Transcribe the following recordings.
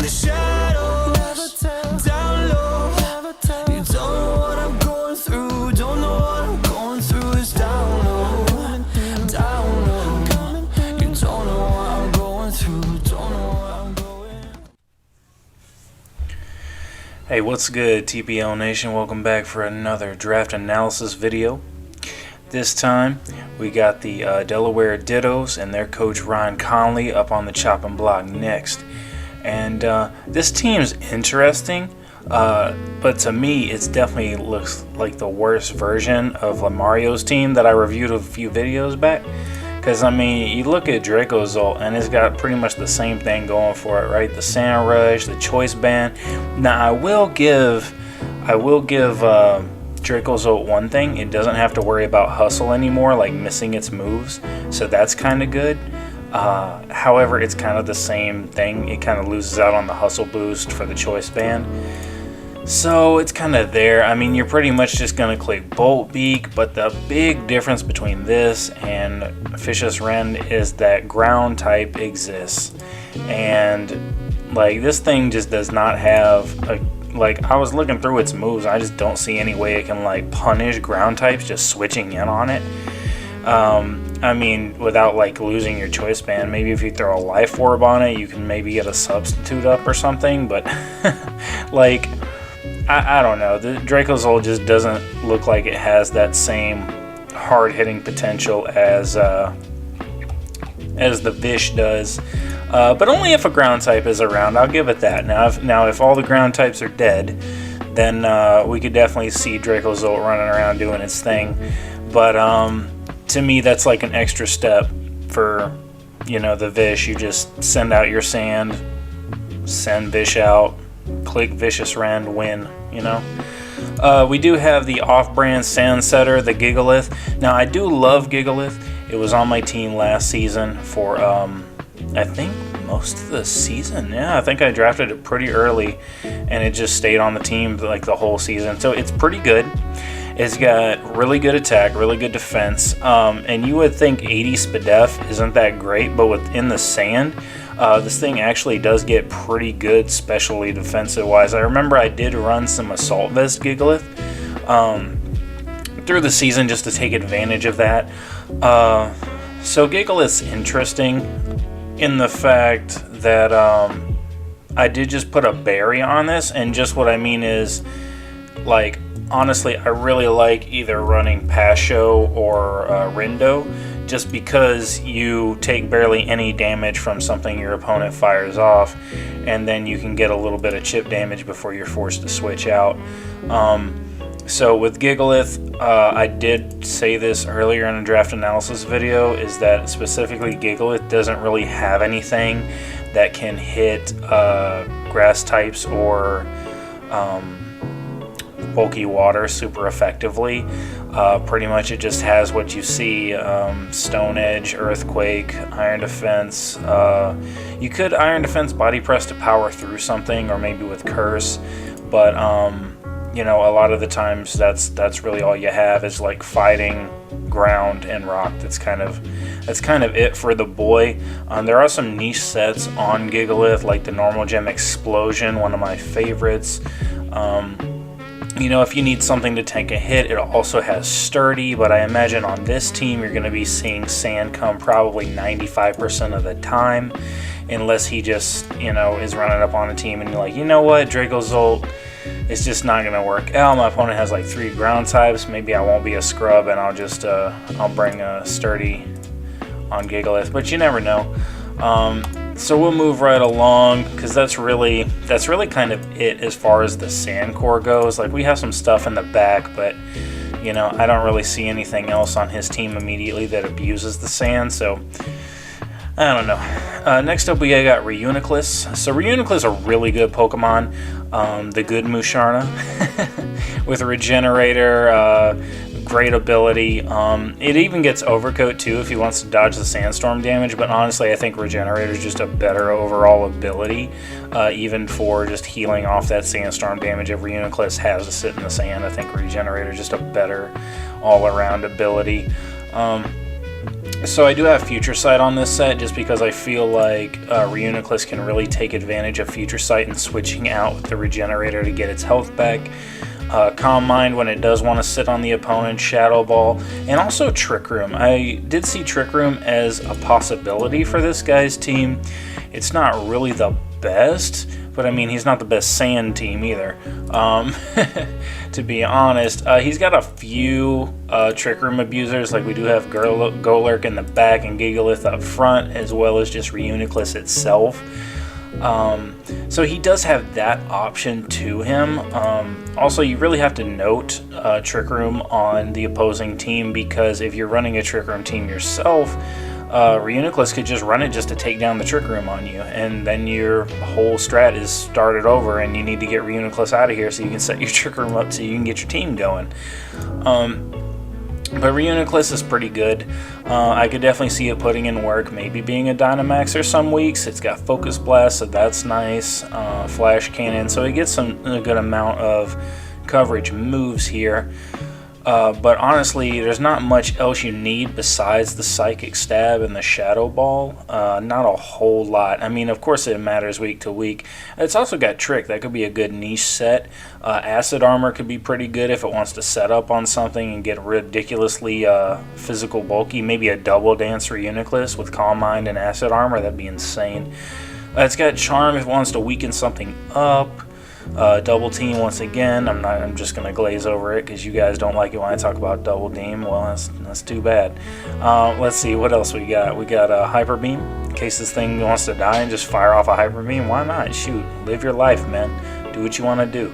the shadows, down low. You don't know what I'm going through, don't know what I'm going through. It's down low, down low. You don't know what I'm going through, don't know what I'm going. Hey, what's good, TPL Nation? Welcome back for another draft analysis video. This time, we got the Delaware Dittos and their coach Ryan Connelly up on the chopping block next. And this team's interesting, but to me, it definitely looks like the worst version of Lamario's team that I reviewed a few videos back. Because, I mean, you look at Dracozolt, and it's got pretty much the same thing going for it, right? The Sand Rush, the Choice Band. Now, I will give Dracozolt one thing. It doesn't have to worry about hustle anymore, like missing its moves. So that's kind of good. However, it's kind of the same thing. It kind of loses out on the hustle boost for the Choice Band. So it's kind of there. I mean, you're pretty much just going to click Bolt Beak, but the big difference between this and Vicious Rend is that ground type exists. And like this thing just does not have a, like I was looking through its moves, I just don't see any way it can like punish ground types just switching in on it. I mean, without like losing your Choice Band. Maybe if you throw a Life Orb on it, you can maybe get a substitute up or something, but like I don't know. The Dracozolt just doesn't look like it has that same hard-hitting potential as the Vish does. But only if a ground type is around. I'll give it that. Now, if all the ground types are dead, then we could definitely see Dracozolt running around doing its thing. But to me, that's like an extra step for, you know, the Vish. You just send out your sand, send Vish out, click Vicious Rend, win, you know. We do have the off-brand sand setter, the Gigalith. Now, I do love Gigalith. It was on my team last season for, I think, most of the season. Yeah, I think I drafted it pretty early, and it just stayed on the team like the whole season. So it's pretty good. It's got really good attack, really good defense, and you would think 80 Spadef isn't that great, but within the sand, this thing actually does get pretty good, especially defensive-wise. I remember I did run some Assault Vest Gigalith through the season just to take advantage of that. So Gigalith's interesting in the fact that I did just put a berry on this, and just what I mean is, like, honestly, I really like either running Pasho or Rindo, just because you take barely any damage from something your opponent fires off, and then you can get a little bit of chip damage before you're forced to switch out. So with Gigalith, I did say this earlier in a draft analysis video, is that specifically Gigalith doesn't really have anything that can hit grass types or bulky water super effectively. Pretty much it just has what you see, Stone Edge, Earthquake, Iron Defense. You could Iron Defense Body Press to power through something, or maybe with Curse, but you know, a lot of the times that's really all you have is like fighting, ground, and rock. That's kind of it for the boy. There are some niche sets on Gigalith, like the Normal Gem Explosion, one of my favorites. You know, if you need something to tank a hit, it also has Sturdy, but I imagine on this team you're going to be seeing Sand come probably 95% of the time, unless he just, you know, is running up on a team and you're like, you know what, Dracozolt, it's just not going to work out. My opponent has like 3 ground types, maybe I won't be a scrub and I'll just, I'll bring a Sturdy on Gigalith, but you never know. So we'll move right along, because that's really kind of it as far as the sand core goes. Like, we have some stuff in the back, but you know, I don't really see anything else on his team immediately that abuses the sand, so I don't know. Next up we got Reuniclus. So Reuniclus is a really good Pokemon, the good Musharna with a Regenerator, great ability. It even gets Overcoat too if he wants to dodge the Sandstorm damage, but honestly I think Regenerator is just a better overall ability, even for just healing off that Sandstorm damage if Reuniclus has to sit in the sand. I think Regenerator is just a better all-around ability. So I do have Future Sight on this set just because I feel like Reuniclus can really take advantage of Future Sight and switching out with the Regenerator to get its health back. Calm Mind when it does want to sit on the opponent, Shadow Ball, and also Trick Room. I did see Trick Room as a possibility for this guy's team. It's not really the best, but I mean, he's not the best sand team either. To be honest, he's got a few Trick Room abusers, like we do have Golurk in the back and Gigalith up front, as well as just Reuniclus itself. So he does have that option to him. Also, you really have to note Trick Room on the opposing team, because if you're running a Trick Room team yourself, Reuniclus could just run it just to take down the Trick Room on you, and then your whole strat is started over, and you need to get Reuniclus out of here so you can set your Trick Room up so you can get your team going. But Reuniclus is pretty good. I could definitely see it putting in work, maybe being a Dynamaxer some weeks. It's got Focus Blast, so that's nice. Flash Cannon, so it gets a good amount of coverage moves here. But honestly, there's not much else you need besides the Psychic Stab and the Shadow Ball. Not a whole lot. I mean, of course it matters week to week. It's also got Trick. That could be a good niche set. Acid Armor could be pretty good if it wants to set up on something and get ridiculously physical bulky. Maybe a double Dance Reuniclus with Calm Mind and Acid Armor. That'd be insane. It's got Charm if it wants to weaken something up. Double Team once again. I'm just gonna glaze over it because you guys don't like it when I talk about Double Team. Well, that's too bad. Let's see what else we got. We got a Hyper Beam in case this thing wants to die and just fire off a Hyper Beam. Why not? Shoot, live your life, man. Do what you want to do.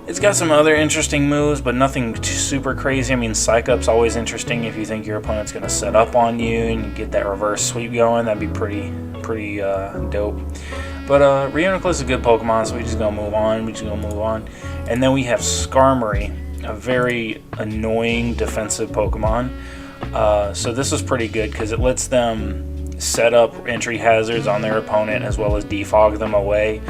It's got some other interesting moves, but nothing super crazy. I mean, Psych Up's always interesting if you think your opponent's gonna set up on you and you get that reverse sweep going. That'd be pretty dope. But Reuniclus is a good Pokemon, so we're just gonna move on. And then we have Skarmory, a very annoying defensive Pokemon. So this is pretty good because it lets them set up entry hazards on their opponent as well as defog them away.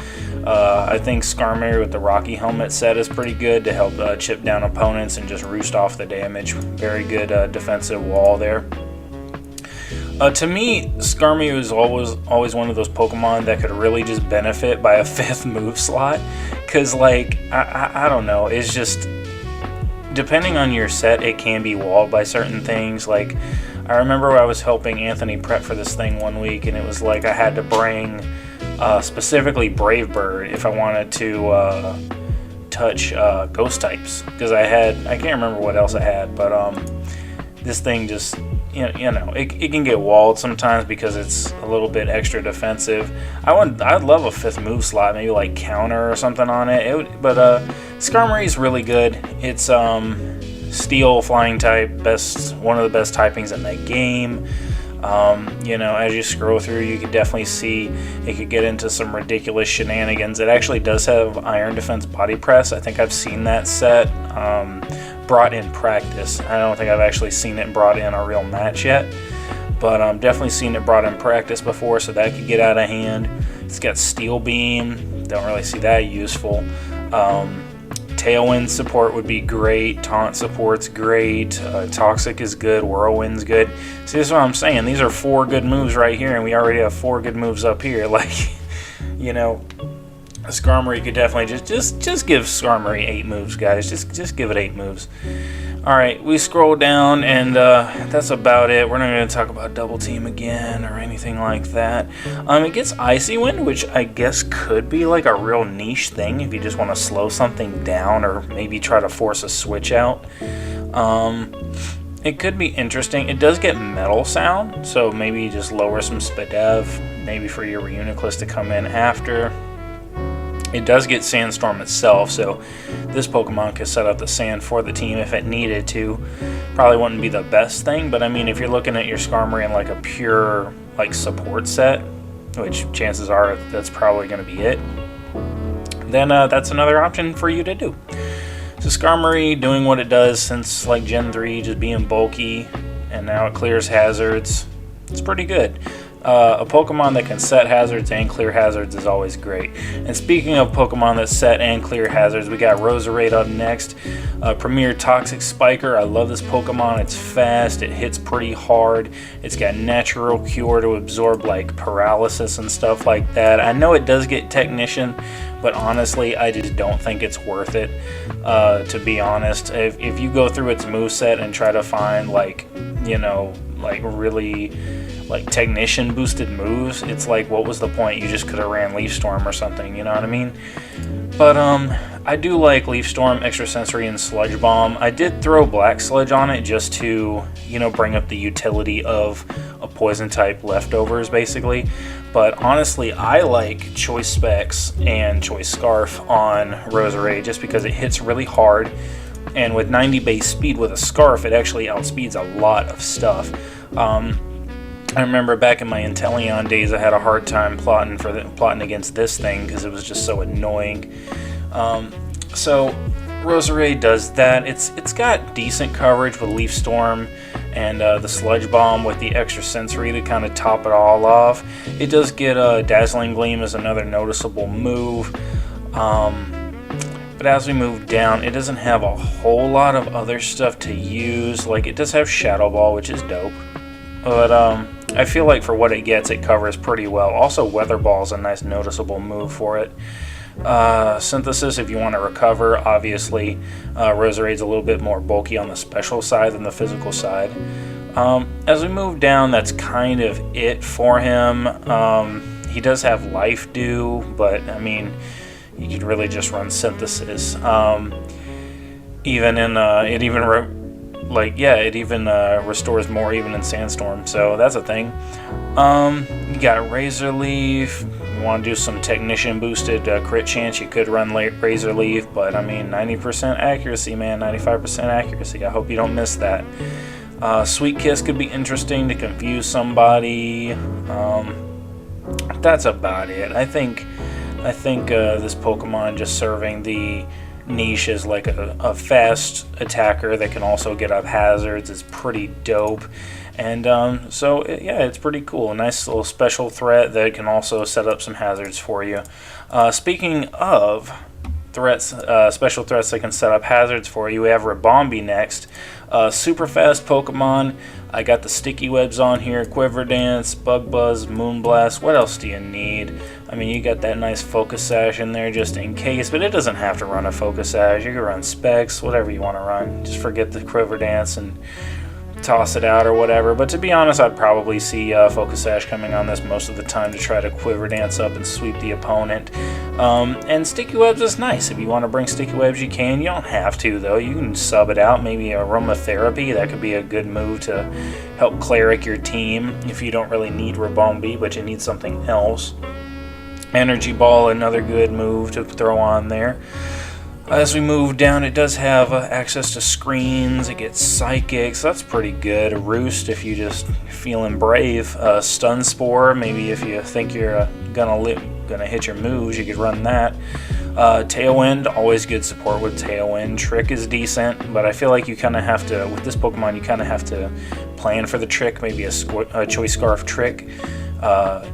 I think Skarmory with the Rocky Helmet set is pretty good to help chip down opponents and just roost off the damage. Very good defensive wall there. To me, Skarmory was always one of those Pokemon that could really just benefit by a 5th move slot, because like I don't know, it's just depending on your set, it can be walled by certain things. Like I remember I was helping Anthony prep for this thing one week, and it was like I had to bring specifically Brave Bird if I wanted to touch Ghost types, because I can't remember what else I had, but this thing just. You know, it can get walled sometimes because it's a little bit extra defensive. I'd love a 5th move slot, maybe like counter or something on it. But Skarmory is really good. It's Steel Flying type, one of the best typings in the game. You know, as you scroll through, you can definitely see it could get into some ridiculous shenanigans. It actually does have Iron Defense Body Press. I think I've seen that set brought in practice. I don't think I've actually seen it brought in a real match yet, but I've definitely seen it brought in practice before, so that could get out of hand. It's got Steel Beam. Don't really see that useful. Tailwind support would be great. Taunt support's great. Toxic is good. Whirlwind's good. See, this is what I'm saying. These are 4 good moves right here, and we already have 4 good moves up here. Like, you know, Skarmory could definitely just give Skarmory 8 moves, guys. Just give it 8 moves. Alright, we scroll down, and that's about it. We're not going to talk about Double Team again or anything like that. It gets Icy Wind, which I guess could be like a real niche thing if you just want to slow something down or maybe try to force a switch out. It could be interesting. It does get Metal Sound, so maybe you just lower some Spadev, maybe for your Reuniclus to come in after. It does get Sandstorm itself, so this Pokemon could set up the sand for the team if it needed to. Probably wouldn't be the best thing, but I mean, if you're looking at your Skarmory in like a pure like support set, which chances are that's probably going to be it, then that's another option for you to do. So Skarmory doing what it does since like Gen 3, just being bulky, and now it clears hazards. It's pretty good. A Pokemon that can set hazards and clear hazards is always great. And speaking of Pokemon that set and clear hazards, we got Roserade up next. Premier Toxic Spiker. I love this Pokemon. It's fast. It hits pretty hard. It's got natural cure to absorb like paralysis and stuff like that. I know it does get Technician, but honestly, I just don't think it's worth it. To be honest, if you go through its moveset and try to find like, you know, like really like Technician boosted moves, it's like, what was the point? You just could have ran Leaf Storm or something, you know what I mean? But I do like Leaf Storm, Extrasensory, and Sludge Bomb. I did throw Black Sludge on it just to, you know, bring up the utility of a poison type leftovers basically. But honestly, I like Choice Specs and Choice Scarf on Roserade just because it hits really hard, and with 90 base speed with a Scarf, it actually outspeeds a lot of stuff. I remember back in my Inteleon days, I had a hard time plotting against this thing because it was just so annoying. So Roserade does that. It's got decent coverage with Leaf Storm and the Sludge Bomb with the Extrasensory to kind of top it all off. It does get Dazzling Gleam as another noticeable move. But as we move down, it doesn't have a whole lot of other stuff to use. Like, it does have Shadow Ball, which is dope. But I feel like for what it gets, it covers pretty well. Also, Weather Ball is a nice noticeable move for it. Synthesis, if you want to recover, obviously Roserade's a little bit more bulky on the special side than the physical side. As we move down, that's kind of it for him. He does have Life Dew, but I mean, you could really just run Synthesis. It even restores more even in Sandstorm, so that's a thing. You got Razor Leaf. You want to do some Technician boosted crit chance, you could run Razor Leaf, but I mean, 90% accuracy, man, 95% accuracy. I hope you don't miss that. Sweet Kiss could be interesting to confuse somebody. That's about it. I think this Pokemon just serving the niche as like a fast attacker that can also get up hazards is pretty dope. And it's pretty cool. A nice little special threat that can also set up some hazards for you. Speaking of threats, special threats that can set up hazards for you, we have Ribombee next. Super fast Pokemon. I got the Sticky Webs on here, Quiver Dance, Bug Buzz, Moonblast. What else do you need? I mean, you got that nice Focus Sash in there just in case, but it doesn't have to run a Focus Sash. You can run Specs, whatever you want to run. Just forget the Quiver Dance and toss it out or whatever. But to be honest, I'd probably see Focus Sash coming on this most of the time to try to Quiver Dance up and sweep the opponent. And Sticky Webs is nice. If you want to bring Sticky Webs, you can. You don't have to, though. You can sub it out. Maybe Aromatherapy. That could be a good move to help Cleric your team if you don't really need Ribombee, but you need something else. Energy Ball, another good move to throw on there. As we move down, it does have access to screens. It gets Psychic, so that's pretty good. A Roost if you just feeling brave. Stun Spore, maybe if you think you're gonna hit your moves, you could run that. Tailwind, always good support with Tailwind. Trick is decent, but I feel like you kind of have to, with this Pokemon, you kind of have to plan for the trick. Maybe a Choice Scarf trick.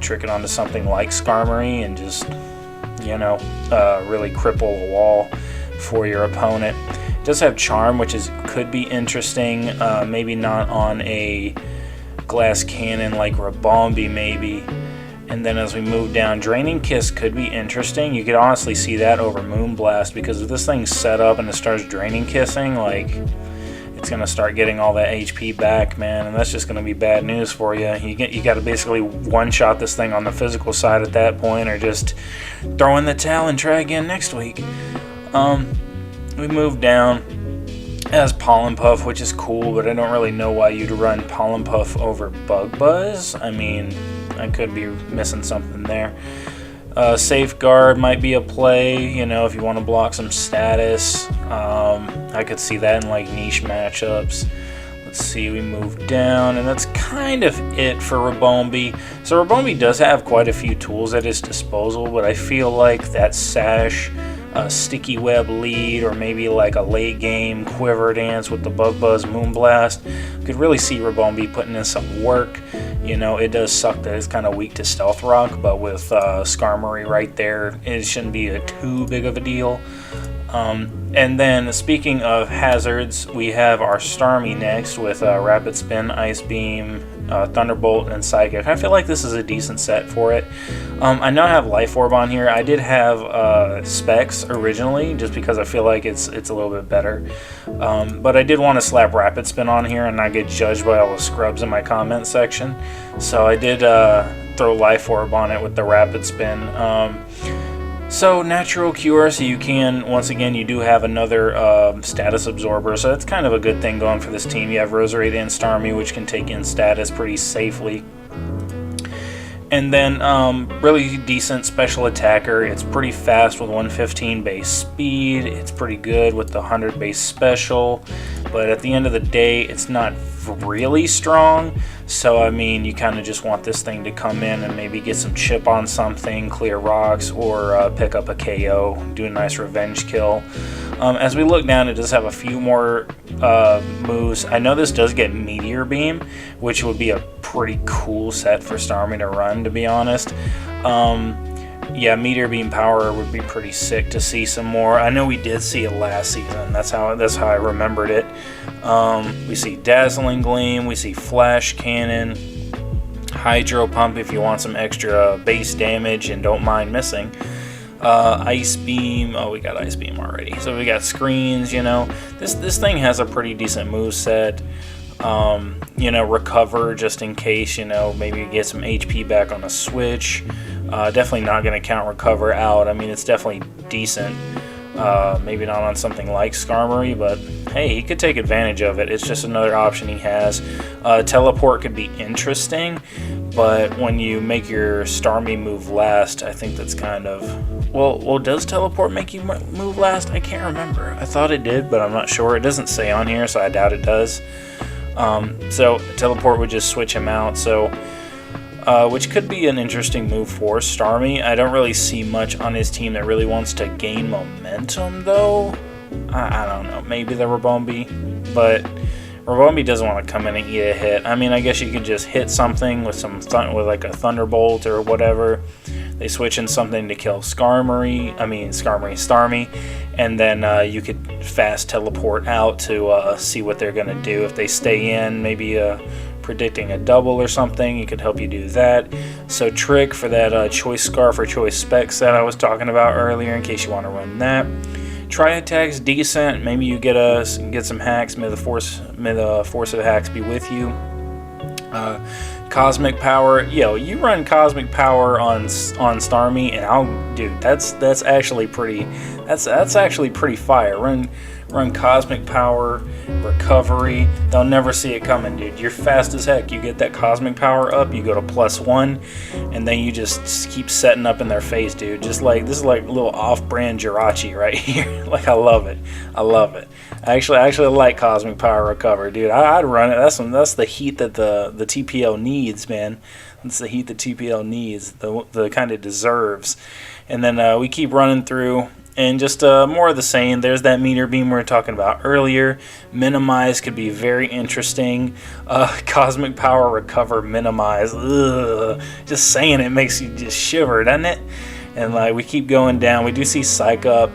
Trick it onto something like Skarmory and just, really cripple a wall for your opponent. It does have Charm, which could be interesting. Maybe not on a Glass Cannon like Ribombee, maybe. And then as we move down, Draining Kiss could be interesting. You could honestly see that over Moonblast, because if this thing's set up and it starts Draining Kissing, like, it's going to start getting all that HP back, man, and that's just going to be bad news for you. You got to basically one-shot this thing on the physical side at that point, or just throw in the towel and try again next week. We move down. It has Pollen Puff, which is cool, but I don't really know why you'd run Pollen Puff over Bug Buzz. I mean, I could be missing something there. Safeguard might be a play, if you want to block some status. I could see that in like niche matchups. Let's see, we move down, and that's kind of it for Ribombee. So Ribombee does have quite a few tools at his disposal, but I feel like that Sash, Sticky Web lead, or maybe like a late game Quiver Dance with the Bug Buzz Moonblast, could really see Ribombee putting in some work. You know, it does suck that it's kind of weak to Stealth Rock, but with Skarmory right there, it shouldn't be too big of a deal. And then, speaking of hazards, we have our Starmie next with Rapid Spin, Ice Beam, Thunderbolt, and Psychic. I feel like this is a decent set for it. I know I have Life Orb on here. I did have Specs originally, just because I feel like it's a little bit better. But I did want to slap Rapid Spin on here and not get judged by all the scrubs in my comment section. So I did throw Life Orb on it with the Rapid Spin. So natural cure, so you can, once again, you do have another status absorber, so that's kind of a good thing going for this team. You have Roserade and Starmie, which can take in status pretty safely. And then really decent special attacker. It's pretty fast with 115 base speed. It's pretty good with the 100 base special, but at the end of the day, it's not really strong. So I mean, you kind of just want this thing to come in and maybe get some chip on something, clear rocks, or pick up a KO, do a nice revenge kill. As we look down, it does have a few more moves. I know this does get Meteor Beam, which would be a pretty cool set for Starmie to run, to be honest. Yeah, Meteor Beam power would be pretty sick to see some more. I know we did see it last season. That's how I remembered it. We see Dazzling Gleam. We see Flash Cannon, Hydro Pump if you want some extra base damage and don't mind missing. Ice Beam. Oh, we got Ice Beam already. So we got Screens. You know, this thing has a pretty decent move set. You know, Recover just in case. You know, maybe get some HP back on a switch. Definitely not going to count Recover out. I mean, it's definitely decent. Maybe not on something like Skarmory, but hey, he could take advantage of it. It's just another option he has. Teleport could be interesting, but when you make your Starmie move last, I think that's kind of... Well, does Teleport make you move last? I can't remember. I thought it did, but I'm not sure. It doesn't say on here, so I doubt it does. So Teleport would just switch him out, so... which could be an interesting move for Starmie. I don't really see much on his team that really wants to gain momentum, though. I don't know. Maybe the Ribombee, but Ribombee doesn't want to come in and eat a hit. I mean, I guess you could just hit something with with like a Thunderbolt or whatever. They switch in something to kill Starmie, and then you could fast teleport out to see what they're gonna do. If they stay in, maybe predicting a double or something, it could help you do that. So Trick for that Choice Scarf or Choice Specs that I was talking about earlier, in case you want to run that. Tri Attack's decent. Maybe you get some hacks. May the force of hacks be with you. Cosmic Power, you run Cosmic Power on Starmie, and that's actually pretty fire. Run Cosmic Power, Recovery. They'll never see it coming, dude. You're fast as heck. You get that Cosmic Power up, you go to +1, and then you just keep setting up in their face, dude. Just like this is like a little off-brand Jirachi right here. Like I love it. I actually like Cosmic Power Recover, dude. I'd run it. That's the heat that the TPL needs, man. That's the heat the TPL needs. The kind it deserves. And then we keep running through. And just more of the same. There's that Meteor Beam we were talking about earlier. Minimize could be very interesting. Cosmic Power Recover Minimize. Ugh. Just saying it makes you just shiver, doesn't it? And like we keep going down. We do see Psych Up,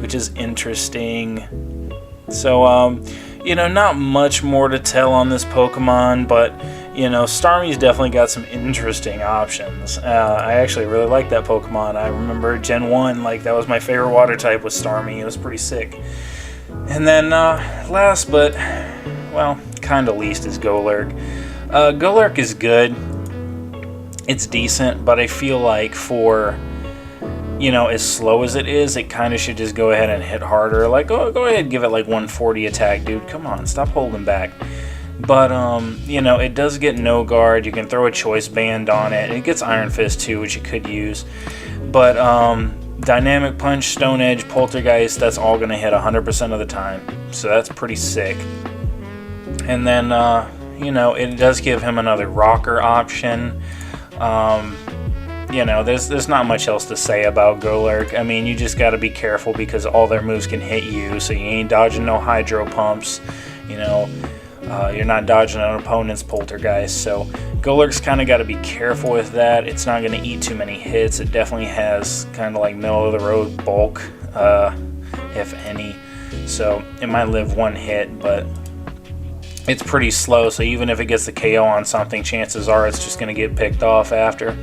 which is interesting. So, not much more to tell on this Pokemon, but Starmie's definitely got some interesting options. I actually really like that Pokemon. I remember Gen 1, like that was my favorite water type was Starmie. It was pretty sick. And then last but, kind of least is Golurk. Golurk is good. It's decent, but I feel like for, as slow as it is, it kind of should just go ahead and hit harder. Like, go ahead and give it like 140 attack, dude. Come on, stop holding back. But, it does get no guard. You can throw a Choice Band on it. It gets Iron Fist too, which you could use. But, Dynamic Punch, Stone Edge, Poltergeist, that's all going to hit 100% of the time. So that's pretty sick. And then, it does give him another Rocker option. There's not much else to say about Golurk. I mean, you just got to be careful because all their moves can hit you. So you ain't dodging no Hydro Pumps, You're not dodging an opponent's Poltergeist, so Golurk's kind of got to be careful with that. It's not going to eat too many hits. It definitely has kind of like middle-of-the-road bulk, if any. So it might live one hit, but it's pretty slow, so even if it gets the KO on something, chances are it's just going to get picked off after.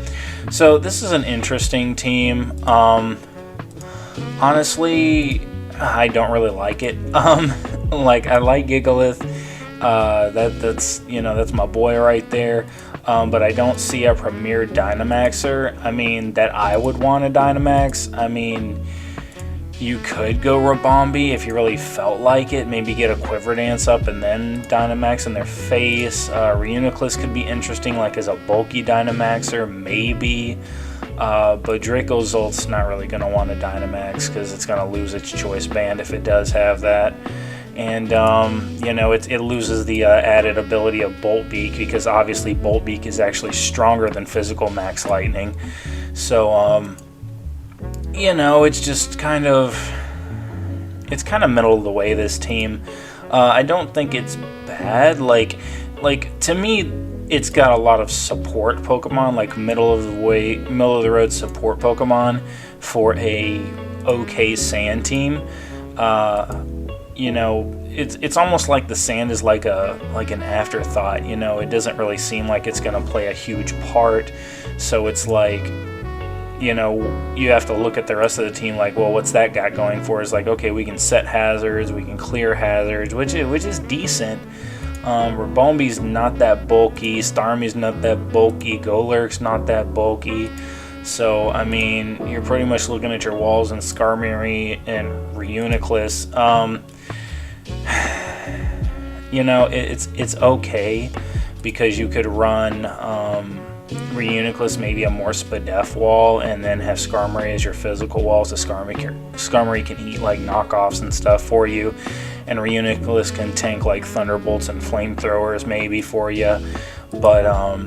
So this is an interesting team. Honestly, I don't really like it. Like, I like Gigalith. That's my boy right there. But I don't see a Premier Dynamaxer. I mean, that I would want a Dynamax. I mean, you could go Rabombi if you really felt like it. Maybe get a Quiver Dance up and then Dynamax in their face. Reuniclus could be interesting, like as a bulky Dynamaxer, maybe. But Draco-Zolt's not really going to want a Dynamax because it's going to lose its choice band if it does have that. And, it loses the added ability of Bolt Beak, because obviously Bolt Beak is actually stronger than physical Max Lightning. So, it's just kind of middle of the way, this team. I don't think it's bad. Like to me, it's got a lot of support Pokemon, like middle of the road support Pokemon for a okay sand team. It's almost like the sand is like an afterthought. It doesn't really seem like it's going to play a huge part. So it's like, you have to look at the rest of the team like, well, what's that got going for? It's like, okay, we can set hazards, we can clear hazards, which is decent. Rabombi's not that bulky, Starmie's not that bulky, Golurk's not that bulky. So, I mean, you're pretty much looking at your walls in Skarmory and Reuniclus. It's okay, because you could run Reuniclus, maybe a more Spadef wall, and then have Skarmory as your physical wall, so Skarmory can eat like knockoffs and stuff for you, and Reuniclus can tank like Thunderbolts and Flamethrowers maybe for you. But other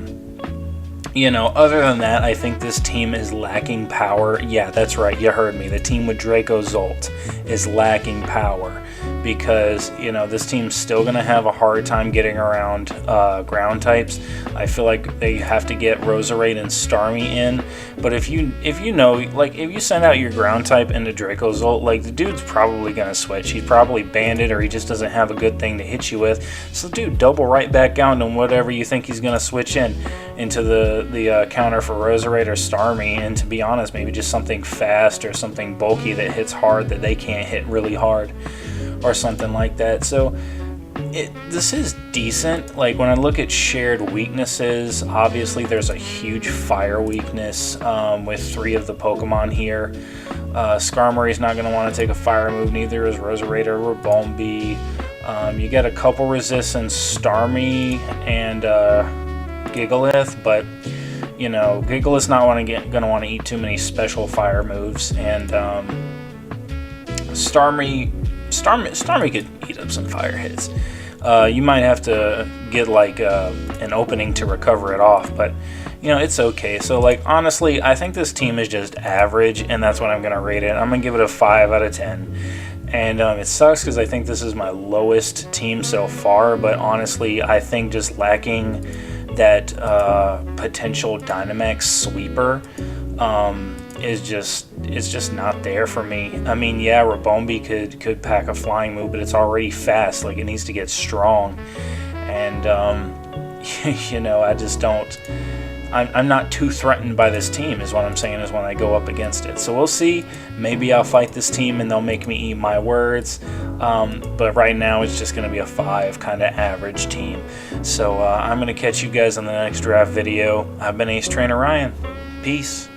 than that, I think this team is lacking power. Yeah, that's right, you heard me. The team with Draco-Zolt is lacking power, because this team's still going to have a hard time getting around ground types. I feel like they have to get Roserade and Starmie in, but if you send out your ground type into Draco-Zolt, like, the dude's probably going to switch. He's probably banded, or he just doesn't have a good thing to hit you with. So dude, double right back out on whatever you think he's going to switch into the counter for Roserade or Starmie, and to be honest, maybe just something fast or something bulky that hits hard that they can't hit really hard, or something like that. So this is decent. Like, when I look at shared weaknesses, obviously there's a huge fire weakness with 3 of the Pokemon here. Skarmory's not going to want to take a fire move, neither is Roserade or Rabombi. You get a couple resistance, Starmie and Gigalith, but Gigalith's not going to want to eat too many special fire moves, and Starmie could eat up some fire hits. You might have to get like an opening to recover it off, but it's okay. So, like, honestly, I think this team is just average, and that's what I'm gonna rate it. I'm gonna give it a 5 out of 10. And it sucks because I think this is my lowest team so far, but honestly, I think just lacking that potential Dynamax sweeper is just not there for me. I mean, yeah, Rabombi could pack a flying move, but it's already fast. Like, it needs to get strong, and I just don't. I'm not too threatened by this team, is what I'm saying, is when I go up against it. So we'll see. Maybe I'll fight this team and they'll make me eat my words. But right now it's just going to be a 5, kind of average team. So I'm going to catch you guys on the next draft video. I've been Ace Trainer Ryan. Peace.